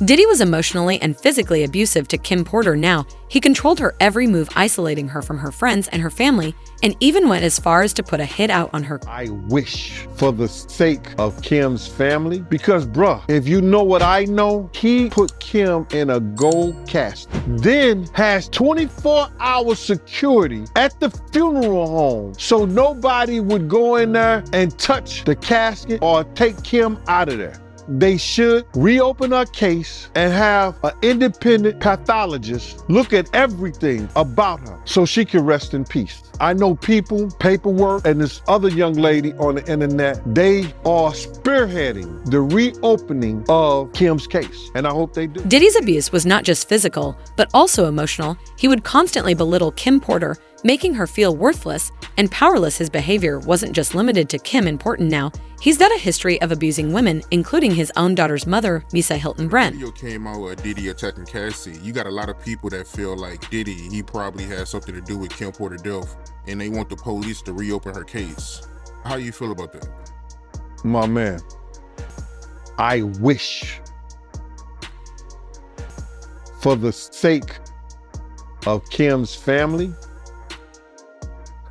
Diddy was emotionally and physically abusive to Kim Porter. Now, he controlled her every move, isolating her from her friends and her family, and even went as far as to put a hit out on her. I wish for the sake of Kim's family, because bruh, if you know what I know, he put Kim in a gold casket, then has 24-hour security at the funeral home so nobody would go in there and touch the casket or take Kim out of there. They should reopen her case and have an independent pathologist look at everything about her so she can rest in peace. I know people, paperwork, and this other young lady on the internet, they are spearheading the reopening of Kim's case, and I hope they do. Diddy's abuse was not just physical, but also emotional. He would constantly belittle Kim Porter, making her feel worthless and powerless. His behavior wasn't just limited to Kim Porter. Now, he's got a history of abusing women, including his own daughter's mother, Misa Hilton Brent. Video came out with Diddy attacking Cassie. You got a lot of people that feel like Diddy, he probably has something to do with Kim Porter death, and they want the police to reopen her case. How you feel about that? My man, I wish for the sake of Kim's family,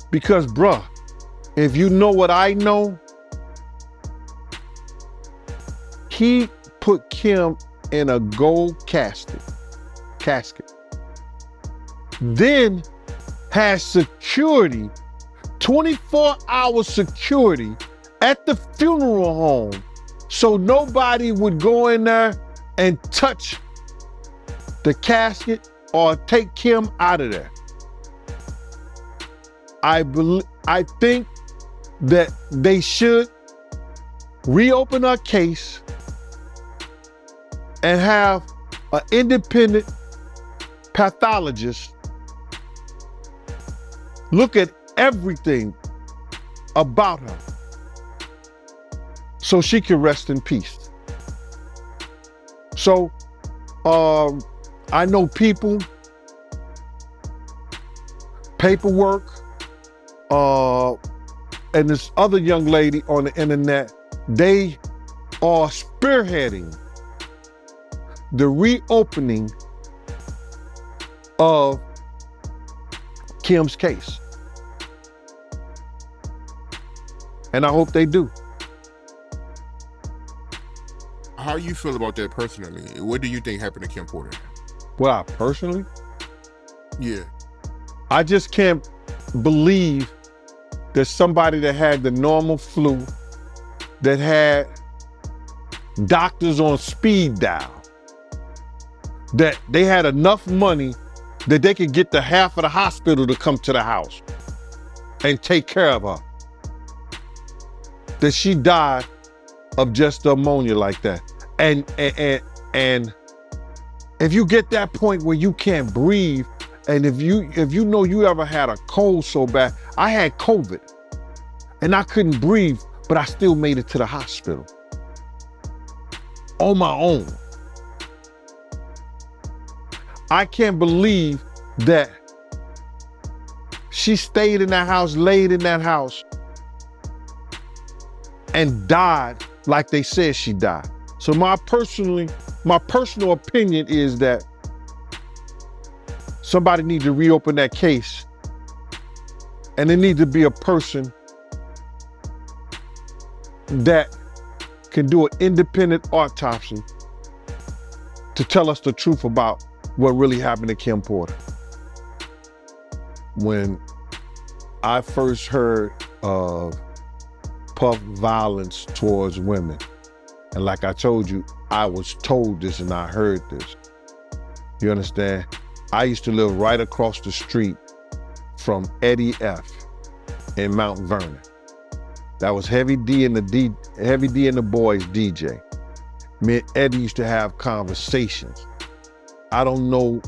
because bruh, if you know what I know, he put Kim in a gold casket, then has security, 24-hour security at the funeral home so nobody would go in there and touch the casket or take Kim out of there. I think that they should reopen her case and have an independent pathologist look at everything about her so she can rest in peace. So, I know people, paperwork, and this other young lady on the internet, they are spearheading the reopening of Kim's case. And I hope they do. How you feel about that personally? What do you think happened to Kim Porter? Well, personally, Yeah. I just can't believe that somebody that had the normal flu, that had doctors on speed dial, that they had enough money that they could get the half of the hospital to come to the house and take care of her, that she died of just pneumonia like that. And if you get that point where you can't breathe, and if you know you ever had a cold so bad, I had COVID and I couldn't breathe, but I still made it to the hospital on my own. I can't believe that she stayed in that house, laid in that house, and died like they said she died. So my personal opinion is that somebody needs to reopen that case, and there needs to be a person that can do an independent autopsy to tell us the truth about what really happened to Kim Porter. When I first heard of Puff violence towards women, and like I told you, I was told this and I heard this. You understand? I used to live right across the street from Eddie F. in Mount Vernon. That was Heavy D and the Boys DJ. Me and Eddie used to have conversations. I don't know,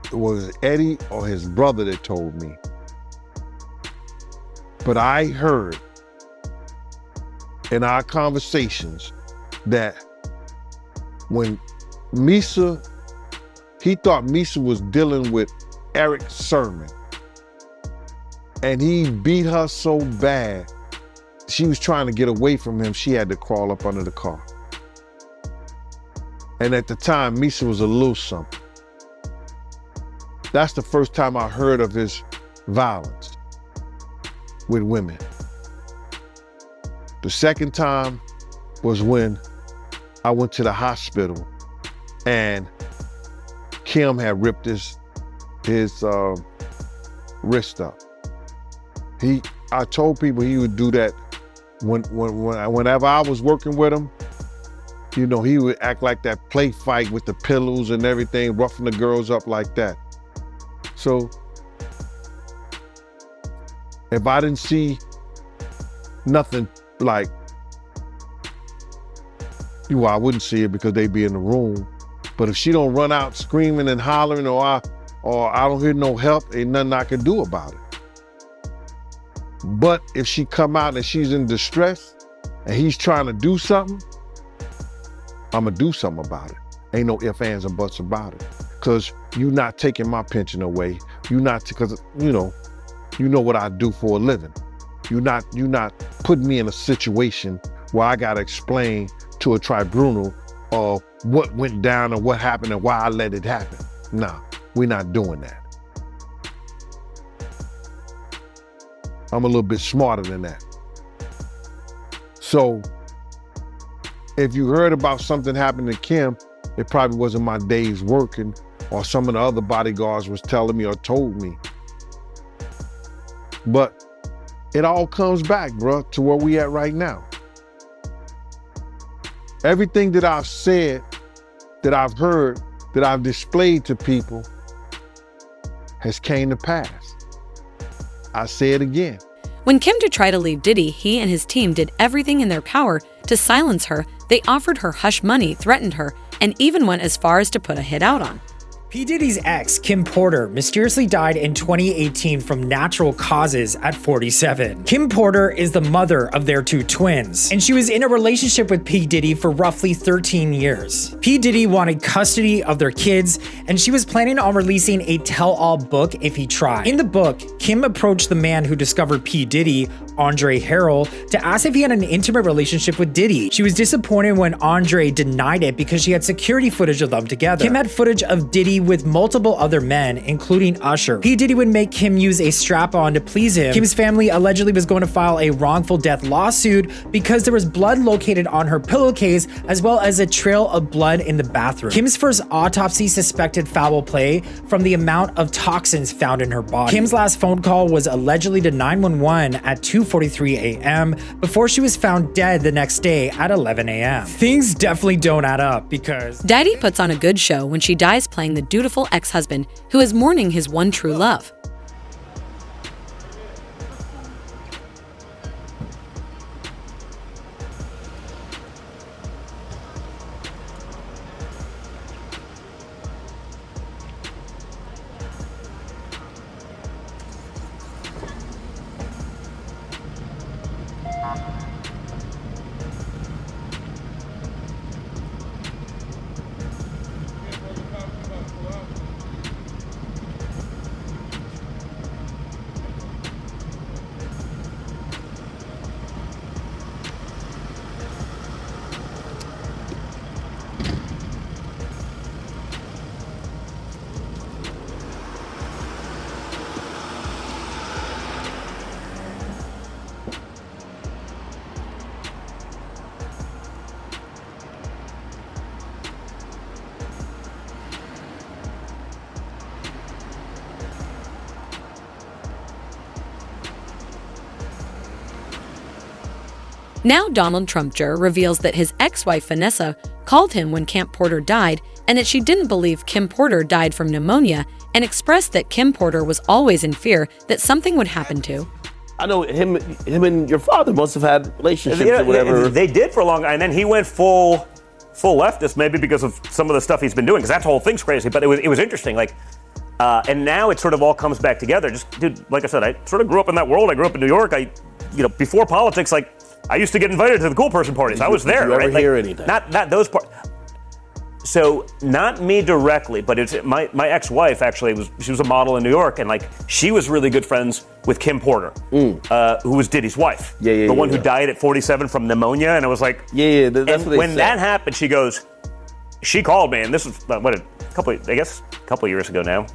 it was Eddie or his brother that told me. But I heard in our conversations that when Misa, he thought Misa was dealing with Eric Sermon, and he beat her so bad, she was trying to get away from him, she had to crawl up under the car. And at the time, Misha was a little something. That's the first time I heard of his violence with women. The second time was when I went to the hospital and Kim had ripped his wrist up. I told people he would do that whenever I was working with him. You know, he would act like that play fight with the pillows and everything, roughing the girls up like that. So if I didn't see nothing like, well, I wouldn't see it because they'd be in the room. But if she don't run out screaming and hollering or I don't hear no help, ain't nothing I can do about it. But if she come out and she's in distress and he's trying to do something, I'm gonna do something about it. Ain't no ifs, ands, and buts about it. Cause you not taking my pension away. Cause you know what I do for a living. You not putting me in a situation where I gotta explain to a tribunal what went down and what happened and why I let it happen. Nah, we're not doing that. I'm a little bit smarter than that. So if you heard about something happening to Kim, it probably wasn't my days working or some of the other bodyguards was telling me or told me. But it all comes back, bro, to where we at right now. Everything that I've said, that I've heard, that I've displayed to people has came to pass. I say it again. When Kim tried to leave Diddy, he and his team did everything in their power to silence her. They offered her hush money, threatened her, and even went as far as to put a hit out on. P. Diddy's ex, Kim Porter, mysteriously died in 2018 from natural causes at 47. Kim Porter is the mother of their two twins, and she was in a relationship with P. Diddy for roughly 13 years. P. Diddy wanted custody of their kids, and she was planning on releasing a tell-all book if he tried. In the book, Kim approached the man who discovered P. Diddy, Andre Harrell, to ask if he had an intimate relationship with Diddy. She was disappointed when Andre denied it because she had security footage of them together. Kim had footage of Diddy with multiple other men, including Usher. P. Diddy would make Kim use a strap-on to please him. Kim's family allegedly was going to file a wrongful death lawsuit because there was blood located on her pillowcase as well as a trail of blood in the bathroom. Kim's first autopsy suspected foul play from the amount of toxins found in her body. Kim's last phone call was allegedly to 911 at 2:43 a.m. before she was found dead the next day at 11 a.m. Things definitely don't add up because Diddy puts on a good show when she dies playing the dutiful ex-husband who is mourning his one true love. Now Donald Trump Jr. reveals that his ex-wife Vanessa called him when Camp Porter died and that she didn't believe Kim Porter died from pneumonia and expressed that Kim Porter was always in fear that something would happen to. I know him and your father must have had relationships or whatever. They did for a long time, and then he went full leftist, maybe because of some of the stuff he's been doing, because that whole thing's crazy, but it was interesting. And now it sort of all comes back together. Just, dude, like I said, I sort of grew up in that world. I grew up in New York. Before politics, I used to get invited to the cool person parties. I was there, did you right? ever hear anything? Not those parts. So not me directly, but it's my ex-wife actually she was a model in New York, and she was really good friends with Kim Porter, who was Diddy's wife, the one who died at 47 from pneumonia. And I was like, that's what they when said. that happened, she goes, she called me, and this was a couple of years ago now.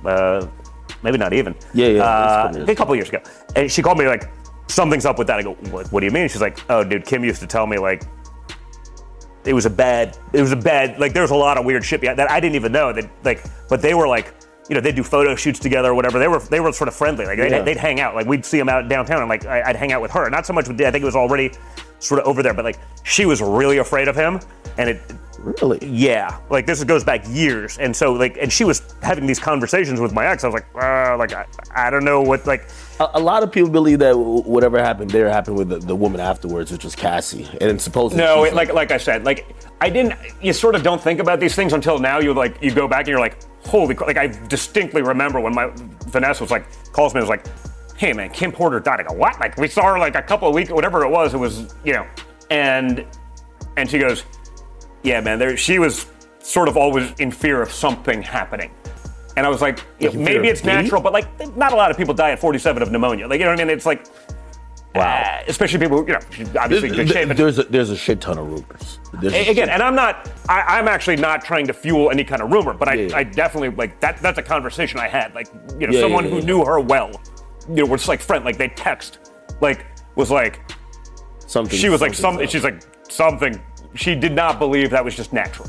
Maybe not even. A couple of years ago. And she called me like, something's up with that. I go, what do you mean? She's like, oh, dude, Kim used to tell me like, it was a bad, like there was a lot of weird shit that I didn't even know that like, but they were like, you know, they'd do photo shoots together or whatever. They were sort of friendly. Like they'd hang out. Like we'd see them out downtown, and like I'd hang out with her. Not so much with Diddy. I think it was already sort of over there, but like she was really afraid of him, and it. Really? Yeah. Like this goes back years, and so like, and she was having these conversations with my ex. I was like, I don't know what like. A lot of people believe that whatever happened there happened with the woman afterwards, which was Cassie, and supposedly. No, like I said, like I didn't. You sort of don't think about these things until now. You go back and you're like, holy, like I distinctly remember when Vanessa was like calls me and was like, hey man, Kim Porter died. I go, what? Like we saw her like a couple of weeks, whatever it was, you know, and she goes, yeah man, she was sort of always in fear of something happening. And I was like, maybe it's natural, but like not a lot of people die at 47 of pneumonia. Like, you know what I mean? It's like, wow. Especially people, you know, obviously good shape. There's a shit ton of rumors. Again, and I'm actually not trying to fuel any kind of rumor, but I definitely, like, that's a conversation I had. Like, you know, someone who knew her well, you know, was like friend, like they text, like, was like, something. She was like, she's like, something. She did not believe that was just natural.